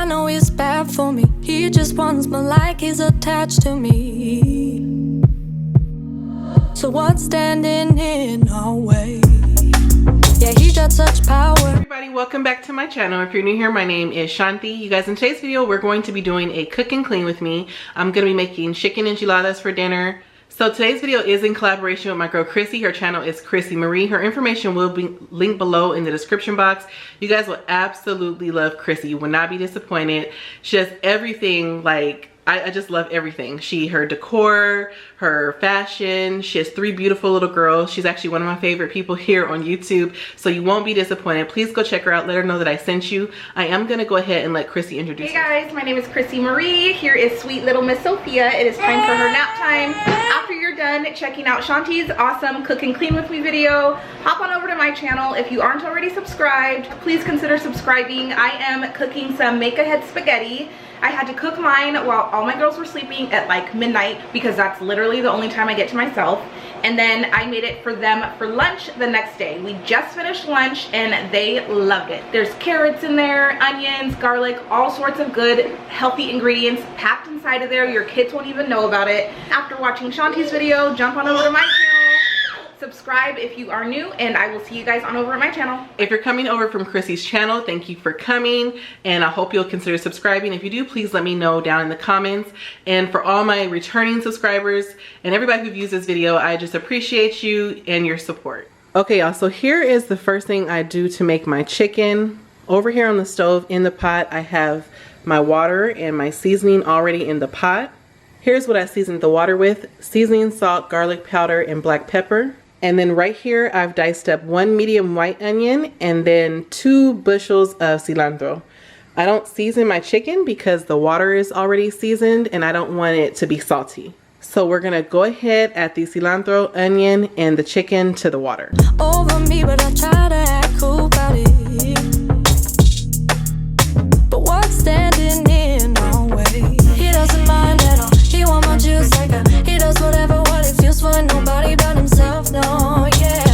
I know he's bad for me. He just wants me like he's attached to me. So what's standing in our way? Yeah, he got such power. Everybody, welcome back to my channel. If you're new here, my name is Shanti. You guys, in today's video, we're going to be doing a cook and clean with me. I'm going to be making chicken enchiladas for dinner. So today's video is in collaboration with my girl Crissy. Her channel is Crissy Marie. Her information will be linked below in the description box. You guys will absolutely love Crissy. You will not be disappointed. She does everything like I just love everything. Her decor, her fashion. She has 3 beautiful little girls. She's actually one of my favorite people here on YouTube. So you won't be disappointed. Please go check her out. Let her know that I sent you. I am going to go ahead and let Crissy introduce herself. Hey guys, my name is Crissy Marie. Here is sweet little Miss Sophia. It is time for her nap time. After you're done checking out Shanti's awesome cook and clean with me video, hop on over to my channel. If you aren't already subscribed, please consider subscribing. I am cooking some make-ahead spaghetti. I had to cook mine while all my girls were sleeping at like midnight because that's literally the only time I get to myself. And then I made it for them for lunch the next day. We just finished lunch and they loved it. There's carrots in there, onions, garlic, all sorts of good healthy ingredients packed inside of there. Your kids won't even know about it. After watching Shanti's video, jump on over to my channel, subscribe if you are new, and I will see you guys on over at my channel. If you're coming over from Crissy's channel, thank you for coming, and I hope you'll consider subscribing. If you do, please let me know down in the comments. And for all my returning subscribers and everybody who views this video, I just appreciate you and your support. Okay, y'all, so here is the first thing I do to make my chicken. Over here on the stove in the pot, I have my water and my seasoning already in the pot. Here's what I seasoned the water with: seasoning, salt, garlic powder, and black pepper. And then right here, I've diced up 1 medium white onion and then 2 bushels of cilantro. I don't season my chicken because the water is already seasoned and I don't want it to be salty. So we're gonna go ahead, add the cilantro, onion, and the chicken to the water. Over me, but I try to act cool about it. But what's standing in our way? He doesn't mind at all. He want my juice like he does whatever what it feels for nobody but himself. No, yeah.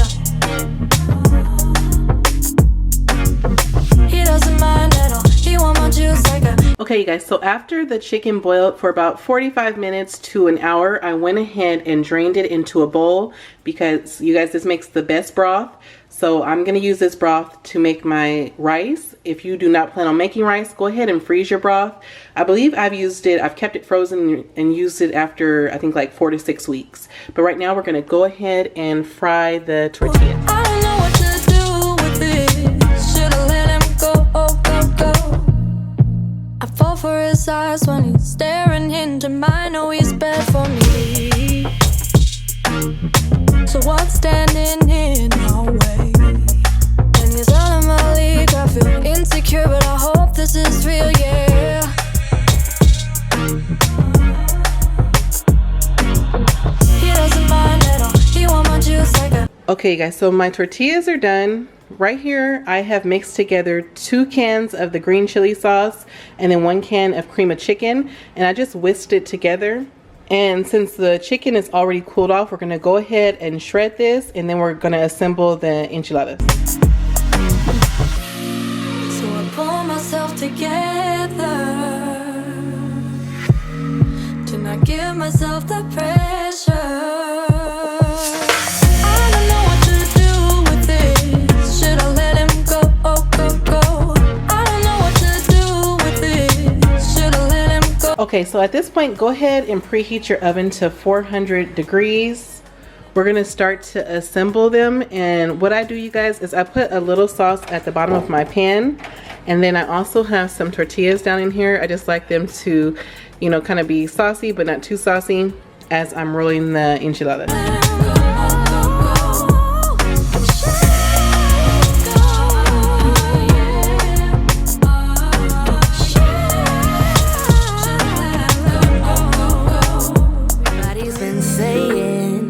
He doesn't mind at all. He want my juice like Okay, you guys, so after the chicken boiled for about 45 minutes to an hour, I went ahead and drained it into a bowl because, you guys, this makes the best broth. So I'm going to use this broth to make my rice. If you do not plan on making rice, go ahead and freeze your broth. I believe I've kept it frozen and used it after, I think, like 4 to 6 weeks. But right now we're going to go ahead and fry the tortilla. I don't know what to do with this. Should've let him go. I fall for his eyes when he's staring into mine. Know he's bad for me. So what's standing in our way? And he's out of my league. I feel insecure, but I hope this is real, yeah. He doesn't mind at all. He want my juice like a... Okay, guys, so my tortillas are done. Right here, I have mixed together 2 cans of the green chili sauce and then 1 can of cream of chicken, and I just whisked it together. And since the chicken is already cooled off, we're going to go ahead and shred this, and then we're going to assemble the enchiladas. So I pull myself together to not give myself the pressure. I don't know what to do with this. Should I let him go? I don't know what to do with this. Should I let him go? Okay, so at this point, go ahead and preheat your oven to 400 degrees. We're gonna start to assemble them, and what I do, you guys, is I put a little sauce at the bottom of my pan, and then I also have some tortillas down in here. I just like them to, you know, kind of be saucy but not too saucy as I'm rolling the enchiladas.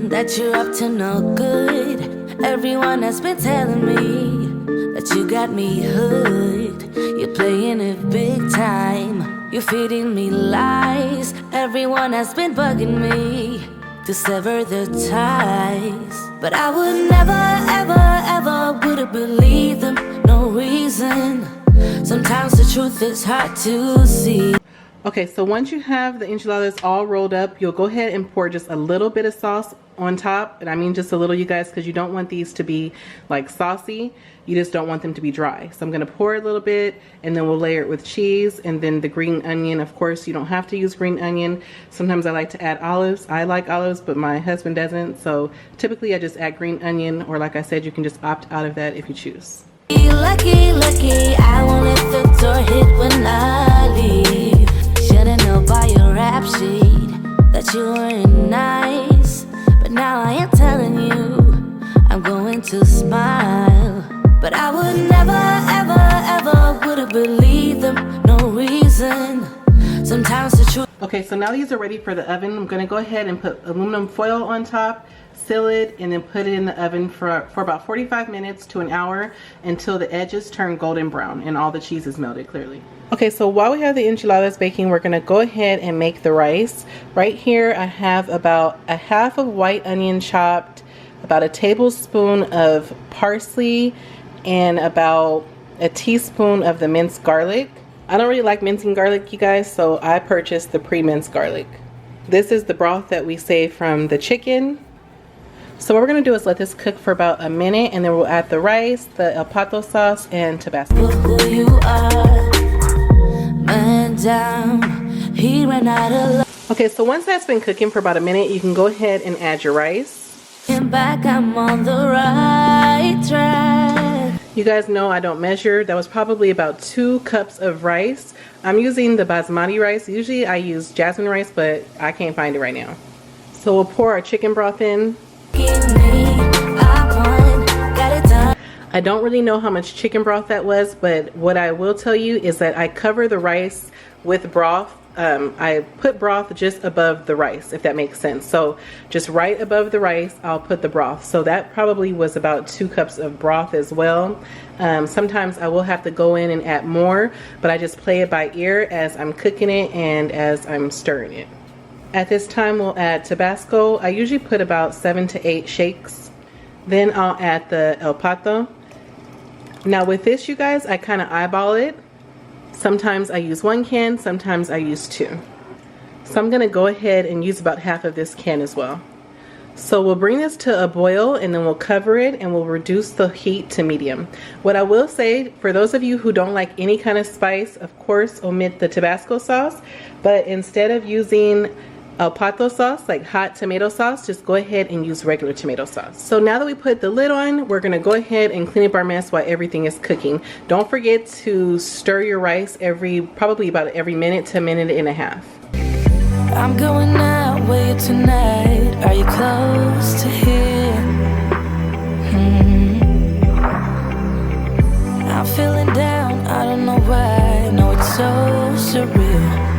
That you're up to no good. Everyone has been telling me that you got me hooked. You're playing it big time. You're feeding me lies. Everyone has been bugging me to sever the ties, but I would never, ever, ever would have believed them. No reason Sometimes the truth is hard to see. Okay, so once you have the enchiladas all rolled up, you'll go ahead and pour just a little bit of sauce on top. And I mean just a little, you guys, because you don't want these to be like saucy. You just don't want them to be dry. So I'm going to pour a little bit, and then we'll layer it with cheese and then the green onion. Of course, you don't have to use green onion. Sometimes I like to add olives. I like olives, but my husband doesn't. So typically I just add green onion, or like I said, you can just opt out of that if you choose. Lucky, lucky, I won't let the door hit when I leave. Should've known by your rap sheet that you weren't nice, but now I am telling you I'm going to smile. But I would never, ever, ever would've believed them, no reason. Sometimes the truth. Okay, so now these are ready for the oven. I'm gonna go ahead and put aluminum foil on top, seal it, and then put it in the oven for about 45 minutes to an hour until the edges turn golden brown and all the cheese is melted clearly. Okay, so while we have the enchiladas baking, we're gonna go ahead and make the rice. Right here I have about a half of white onion chopped, about a tablespoon of parsley, and about a teaspoon of the minced garlic. I don't really like mincing garlic, you guys, so I purchased the pre-minced garlic. This is the broth that we saved from the chicken. So what we're gonna do is let this cook for about a minute, and then we'll add the rice, the el pato sauce, and Tabasco. Who you are, man down, he ran out of love. Okay, so once that's been cooking for about a minute, you can go ahead and add your rice. And back, I'm on the right track. You guys know I don't measure. That was probably about 2 cups of rice. I'm using the basmati rice. Usually I use jasmine rice, but I can't find it right now. So we'll pour our chicken broth in. I don't really know how much chicken broth that was, but what I will tell you is that I cover the rice with broth. I put broth just above the rice, if that makes sense. So just right above the rice, I'll put the broth. So that probably was about 2 cups of broth as well. Sometimes I will have to go in and add more, but I just play it by ear as I'm cooking it and as I'm stirring it. At this time, we'll add Tabasco. I usually put about 7 to 8 shakes. Then I'll add the el pato. Now with this, you guys, I kind of eyeball it. Sometimes I use 1 can, sometimes I use 2. So I'm gonna go ahead and use about half of this can as well. So we'll bring this to a boil, and then we'll cover it, and we'll reduce the heat to medium. What I will say, for those of you who don't like any kind of spice, of course omit the Tabasco sauce, but instead of using el pato sauce, like hot tomato sauce, just go ahead and use regular tomato sauce. So now that we put the lid on, we're gonna go ahead and clean up our mess while everything is cooking. Don't forget to stir your rice probably about every minute to a minute and a half. I'm going out with you tonight. Are you close to here? I'm feeling down, I don't know why. No, it's so surreal.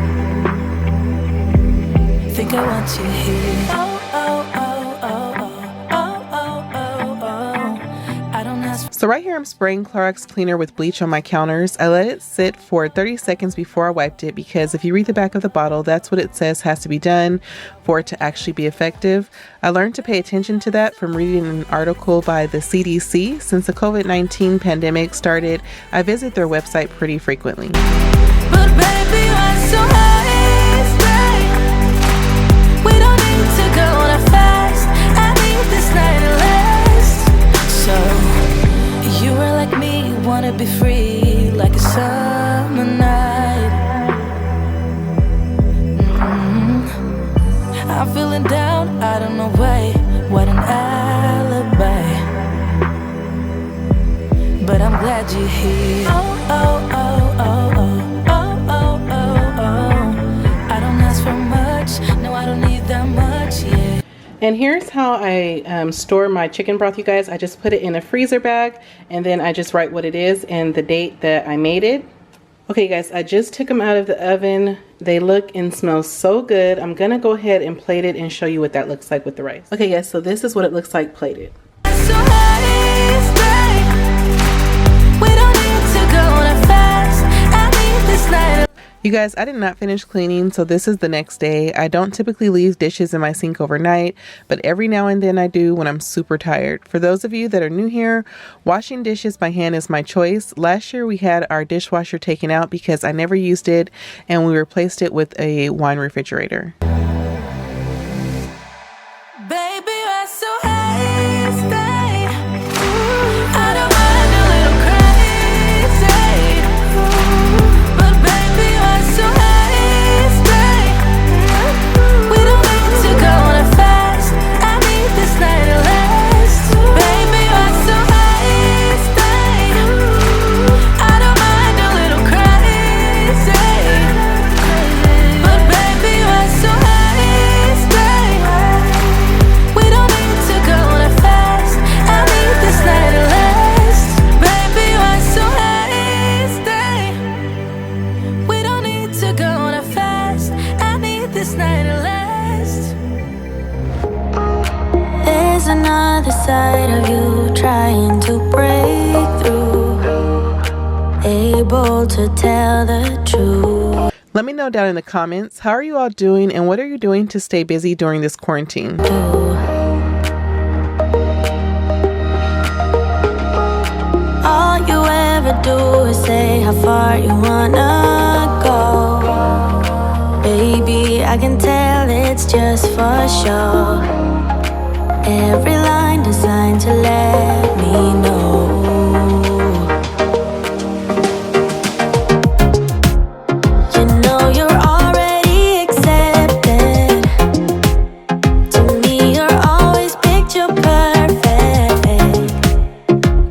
Think I want you here. Oh, oh, oh, oh, oh, oh, oh, oh, oh. I don't ask. So right here I'm spraying Clorox cleaner with bleach on my counters. I let it sit for 30 seconds before I wiped it, because if you read the back of the bottle, that's what it says has to be done for it to actually be effective. I learned to pay attention to that from reading an article by the CDC. Since the COVID-19 pandemic started, I visit their website pretty frequently. But baby, I'm so high. We don't need to go on a fast. I need this night to last. So you were like me, wanna be free like a summer night. I'm feeling down, I don't know why. What an alibi. But I'm glad you're here. Oh, oh, oh, oh, oh, oh, oh, oh, oh. I don't ask for much, no, I don't need that much, yeah. And here's how I store my chicken broth, you guys. I just put it in a freezer bag, and then I just write what it is and the date that I made it. Okay guys, I just took them out of the oven. They look and smell so good. I'm gonna go ahead and plate it and show you what that looks like with the rice. Okay guys, so this is what it looks like plated. So we don't need to go on a fast. I need this night. You guys, I did not finish cleaning, so this is the next day. I don't typically leave dishes in my sink overnight, but every now and then I do when I'm super tired. For those of you that are new here, washing dishes by hand is my choice. Last year we had our dishwasher taken out because I never used it, and we replaced it with a wine refrigerator. Baby, you're so hasty. I don't mind a little crazy, but baby, you're so hasty. We don't need to go on a fast. I need this night to last. Baby, you're so hasty. I don't mind a little crazy, but baby, you're so hasty. Another side of you trying to break through, able to tell the truth. Let me know down in the comments, how are you all doing and what are you doing to stay busy during this quarantine? All you ever do is say how far you wanna go. Baby, I can tell it's just for show. Every line designed to let me know. You know you're already accepted. To me you're always picture perfect.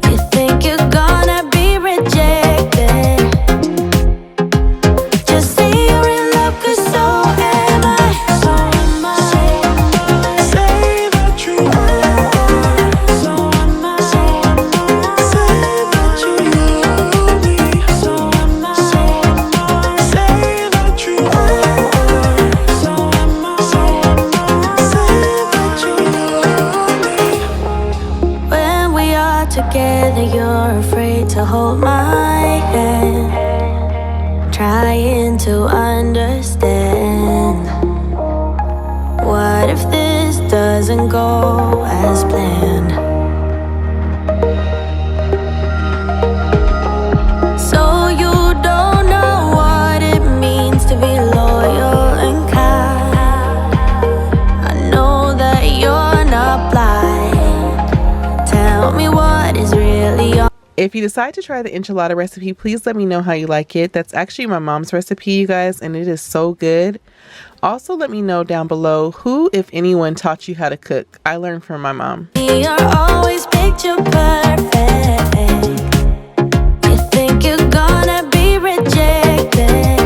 You think you're gonna be rejected. Just say you're in love, 'cause so am I. So am I. Together you're afraid to hold my hand, trying to understand. What if this doesn't go as planned? So you don't know what it means to be loyal and kind. I know that you're not blind. Tell me what is really on. If you decide to try the enchilada recipe, please let me know how you like it. That's actually my mom's recipe, you guys, and it is so good. Also, let me know down below who, if anyone, taught you how to cook. I learned from my mom. You're always picture perfect. You think you're gonna be rejected.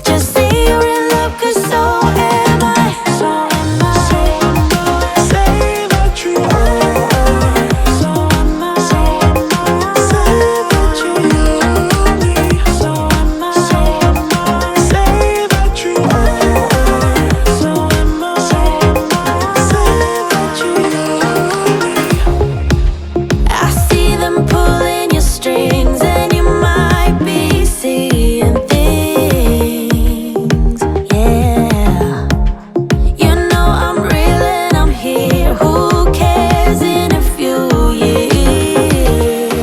Just say you're in love, 'cause so am I. So am I. Say that you are. So am I. Say that you love me. So am I. Say that you are. So am I. Say that you love me. I see them pulling your strings, and you might be seeing things. Yeah, you know I'm real and I'm here. Who cares in a few years?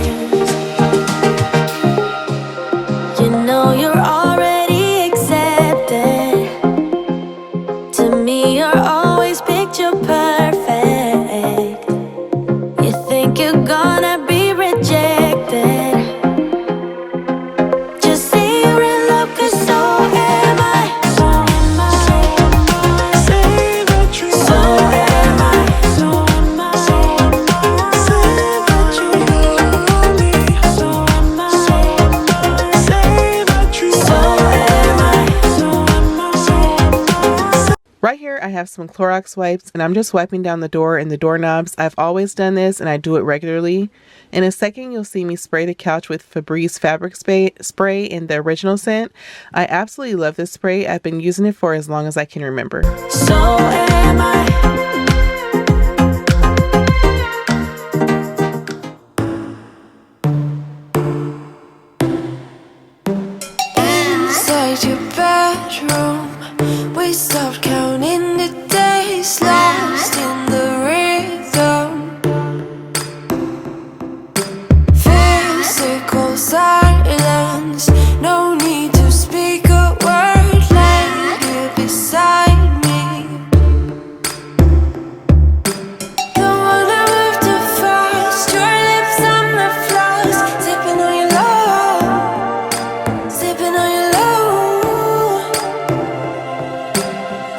You know you're already accepted. To me you're always picture perfect. You think you're gonna be rejected. Just say you're in love, 'cause so am I. So am I. Say that you are. So am I. So am I. Say that you love me. So am I. Say that you are. So am I. So am I. Right here, I have some Clorox wipes, and I'm just wiping down the door and the doorknobs. I've always done this, and I do it regularly. In a second, you'll see me spray the couch with Febreze fabric spray in the original scent. I absolutely love this spray. I've been using it for as long as I can remember. So am I. inside your bedroom. We stopped counting the days, lost in the rhythm. Physical silence, no need to speak a word. Lay here beside me. Don't wanna move too fast. Your lips on the floors, sipping on your love, sipping on your love.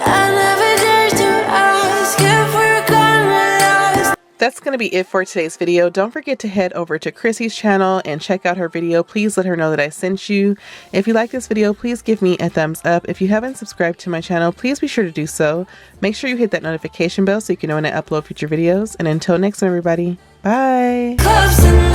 I never dare to ask if we're gonna last. That's going to be it for today's video. Don't forget to head over to Crissy's channel and check out her video. Please let her know that I sent you. If you like this video, please give me a thumbs up. If you haven't subscribed to my channel, please be sure to do so. Make sure you hit that notification bell so you can know when I upload future videos. And until next time, everybody, bye. Clubs and